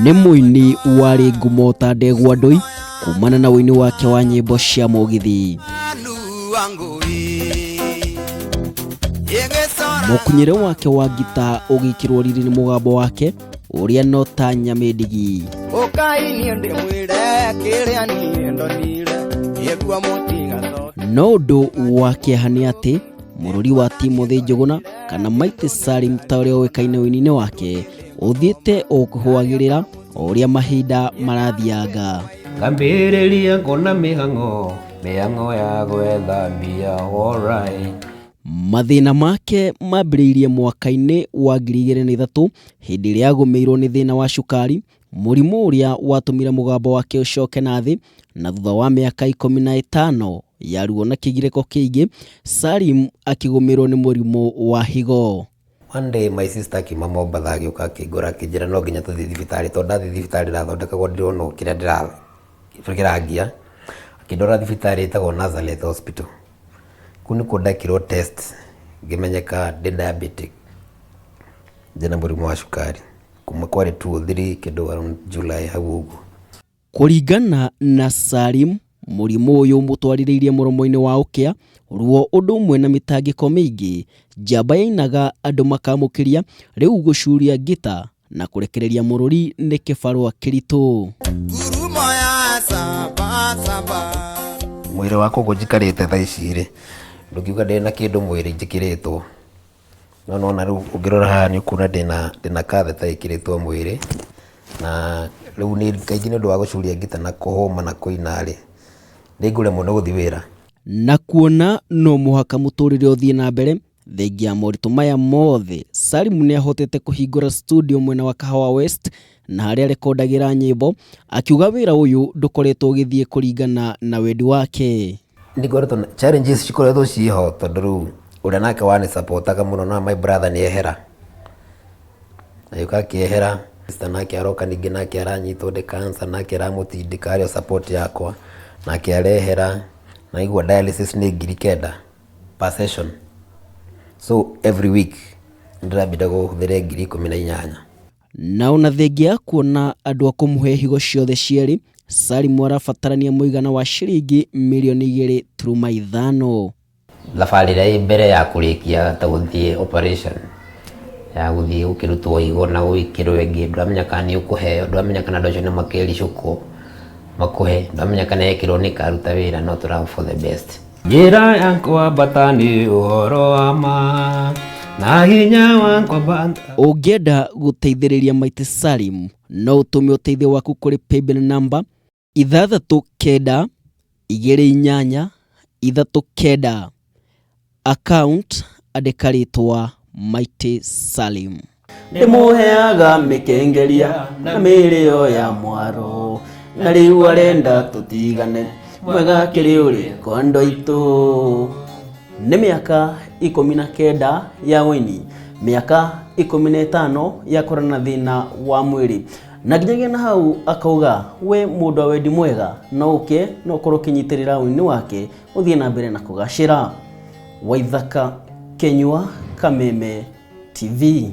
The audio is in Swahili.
Nĩ mũini warĩ ngumo ta Ndegwa Ndũi kumana na ũini wake wa nyĩmbo cia mũgithi. Mũkunyĩre wake wa gita ũgĩkĩrwo riri nĩ mũgambo wake ũrĩa no ta nyamĩndigi. No ũndũ wake nĩ atĩ mũrũri wa Timothy Njũgũna kana Mighty Salim ta ũrĩa ũĩkaine ũini-inĩ wake ũthiĩte ũkĩhũagĩrĩra ũrĩa mahinda marathianga. Ngambĩrĩria ngona mĩhang'o ya gwethambia alright. Mathĩna make mambĩrĩirie mwaka-inĩ wa 2003 hĩndĩ ĩrĩa agũmĩirwo nĩ thĩna wa cukari, mũrimũ ũrĩa watũmire mũgambo wake ũcoke na thĩ, na thutha wa mĩaka 15 ya ruo na kĩgirĩko kĩingĩ, Salim akĩgũmĩrwo nĩ mũrimũ wa higo. One day my sister akiuma Mombatha agĩũka akĩngora akĩnjĩra no nginya tũthiĩ thibitarĩ, tondũ ndathiĩ thibitarĩ ndathondekagwo ndĩrona kĩrĩa ndĩrangia. Akĩndwara thibitarĩ ĩtagwo Nazareth Hospital. Kũu nĩkuo ndekirwo test ngĩmenyeka ndĩ diabetic, ndĩna mũrimũ wa cukari. Kuma kwarĩ 2-3 kĩndũ around July hau ũguo. Kũringana na Salim, mũrimũ ũyũ mũtwarĩrĩirie mũromo-inĩ wa ũkĩa, ruo ũndũ ũmwe na mĩtangĩko mĩingĩ, njamba yainaga andũ makamũkĩria, rĩu gũcuria ngita na kũrekereria mũrũri nĩ kĩbarũa kĩritũ. Mwĩrĩ wakwa gũnjikarĩte thaa ici rĩ, ndũngiuga ndĩ na kĩndũ mwĩrĩ njĩkĩrĩtwo. No na rĩu ũngĩrora haha nĩ ũkuona ndĩna katheta ĩkĩrĩtwo mwĩrĩ, na rĩu nĩ kaingĩ nĩ ũndũ wa gũcuria ngita na kũhũma na kũina rĩ, nĩngũremwo nĩ gũthiĩ wĩra. Na kuona no mũhaka mũtũrĩre ũthiĩ na mbere, thengia ya moritũ maya mothe, Salim nĩ ahotete kũhingũra studio mwena wa Kahawa West na harĩa rekondagĩra nyĩmbo, akiuga wĩra ũyũ ndũkoretwo ũgĩthiĩ kũringana na wendi wake. Nĩngoretwo challenges cikoretwo ciho, tondũ rĩu ũrĩa nake wanĩ-supportaga mũno na my brother nĩ ehera. Agĩũka akĩehera, sister nake aroka ningĩ nake aranyitwo nĩ cancer, nake aramũtindĩka arĩ o support yakwa, nake arehera, na igua dialysis nĩ 9,000 per session. So every week ndĩrabida kũhũthĩra 18,000. Na ona thengia ya kuona andũ a kũmũhe higo ciothe cierĩ, Salim arabatarania mũigana wa ciringi mirioni 2.5. Thabarĩ ĩrĩa mbere ya kũrĩkia ta gũthiĩ operation ya gũthiĩ gũkĩrutwo higo na gwĩkĩrwo ĩngĩ, ndũramenya kana nĩ ũkũheo, ndũramenya kana andũ acio nĩ makĩricũkwo makũhe, ndũramenya kana yekĩrwo nĩ karuta wĩra, no tũra for the best. Njĩra yakwa mbata nĩ ũhoro wa ma na hinya wakwa mbata. Ũngĩenda gũteithĩrĩria Mighty Salim, no ũtũme ũteithio waku kũrĩ paybill number 692839, account andĩka rĩtwa Mighty Salim. Ndĩmũheaga mĩkengeria na mĩrĩo ya mwaro, na rĩu arenda tũtigane, mwega kĩrĩ ũrĩ kwa andũ aitũ. Nĩ mĩaka 19 ya ũini, mĩaka 15 ya kũrana na thĩna wa mwĩrĩ, na nginyagia na hau akauga we mũndũ wa wendi mwega no ũke no ũkorwo ũkĩnyitĩrĩra ũini wake ũthiĩ na mbere na kũgacĩra. Waithaka Kenyua, Kameme TV.